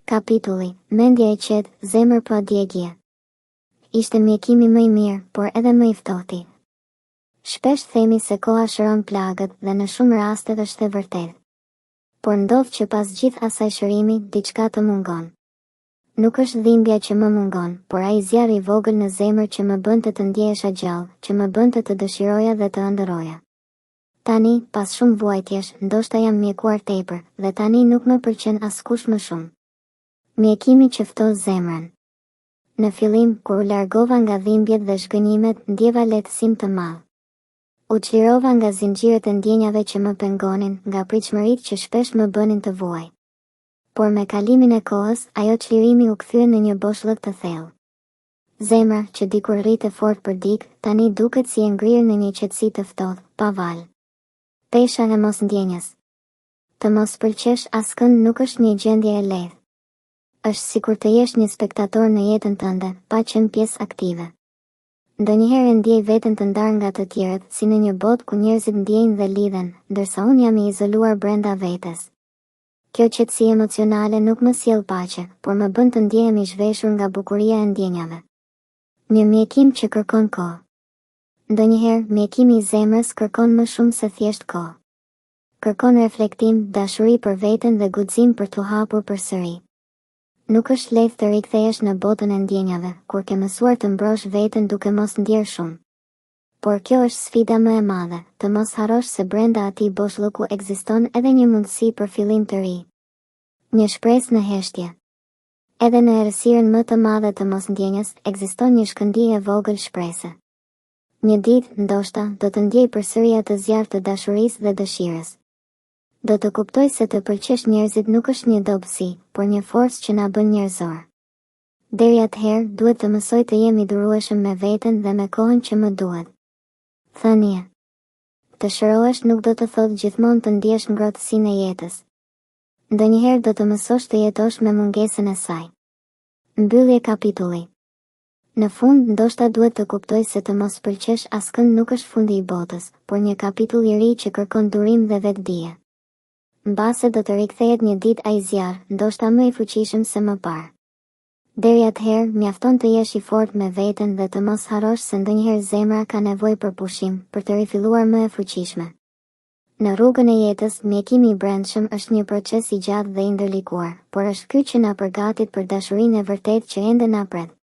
Kapitulli, mendja e qetë, zemër pa djegje. Ishte mjekimi më i mirë, por edhe më i ftohtë. Shpesh themi se koha shëron plagët dhe në shumë raste është e vërtetë. Por ndodh që pas gjithë asaj shërimi, diçka të mungon. Nuk është dhimbja që më mungon, por ai zjarri i vogël në zemër që më bënte të ndjehesha gjallë, që më bënte të dëshiroja dhe të ëndërroja. Tani, pas shumë vuajtjesh, ndoshta jam mjekuar tepër, dhe tani nuk më pëlqen askush më shumë. Mjekimi që fton zemrën. Në fillim, kur u largova nga dhimbjet dhe shgënjimet, ndjeva lehtësim të madh. U çlirova nga zinxhirët e ndjenjave që më pengonin, nga pritshmëritë që shpesh më bënin të vuaj. Por me kalimin e kohës, ajo çlirimi u kthye në një boshllëk të thellë. Zemra, që dikur rrite fort për dikë, tani duket si e ngrirë në një qetësi të ftohtë, pa val. Pesha e mos ndjenjes. Të mos pëlqesh askënd nuk është një gjendje e lehtë. Është sikur të jesh një spektator në jetën tënde, pa qenë pjesë aktive. Ndonjëherë ndjej veten të ndarë nga të tjerët, si në një botë ku njerëzit ndjejnë dhe lidhen, ndërsa unë jam i izoluar brenda vetes. Kjo qetësi emocionale nuk më sjell paqe, por më bën të ndjehem i zhveshur nga bukuria e ndjenjave. Një mjekim që kërkon kohë. Ndonjëherë, mjekimi i zemrës kërkon më shumë se thjesht kohë. Kërkon reflektim, dashuri për veten dhe guxim për t'u hapur përsëri. Nuk është lehtë të rikthehesh në botën e ndjenjave, kur ke mësuar të mbrosh veten duke mos ndjerë shumë. Por kjo është sfida më e madhe, të mos harrosh se brenda atij boshllëku ekziston edhe një mundësi për fillim të ri. Një shpresë në heshtje. Edhe në errësirën më të madhe të mosndjenjes, ekziston një shkëndijë e vogël shprese. Një ditë, ndoshta, do të ndjej përsëri atë zjarr të dashurisë dhe dëshirës. Do të kuptoj se të pëlqesh njerëzit nuk është një dobësi, por një forcë që na bën njerëzor. Deri atëherë, duhet të mësoj të jem i durueshëm me veten dhe me kohën që më duhet. Thënie. Të shërohesh nuk do të thotë gjithmonë të ndjesh ngrohtësinë e jetës. Ndonjëherë do të mësosh të jetosh me mungesën e saj. Mbyllje kapitulli. Në fund, ndoshta duhet të kuptoj se të mos pëlqesh askënd nuk është fundi i botës, por një kapitull i ri që kërkon durim dhe vetdije. Mbase do të rikthehet një ditë ai zjarr, ndoshta më i fuqishëm se më parë. Deri atëherë, mjafton të jesh i fortë me veten dhe të mos harrosh se ndonjëherë zemra ka nevojë për pushim, për të rifilluar më e fuqishme. Në rrugën e jetës, mjekimi i brendshëm është një proces i gjatë dhe i ndërlikuar, por është ky që na përgatit për dashurinë e vërtetë që ende na pret.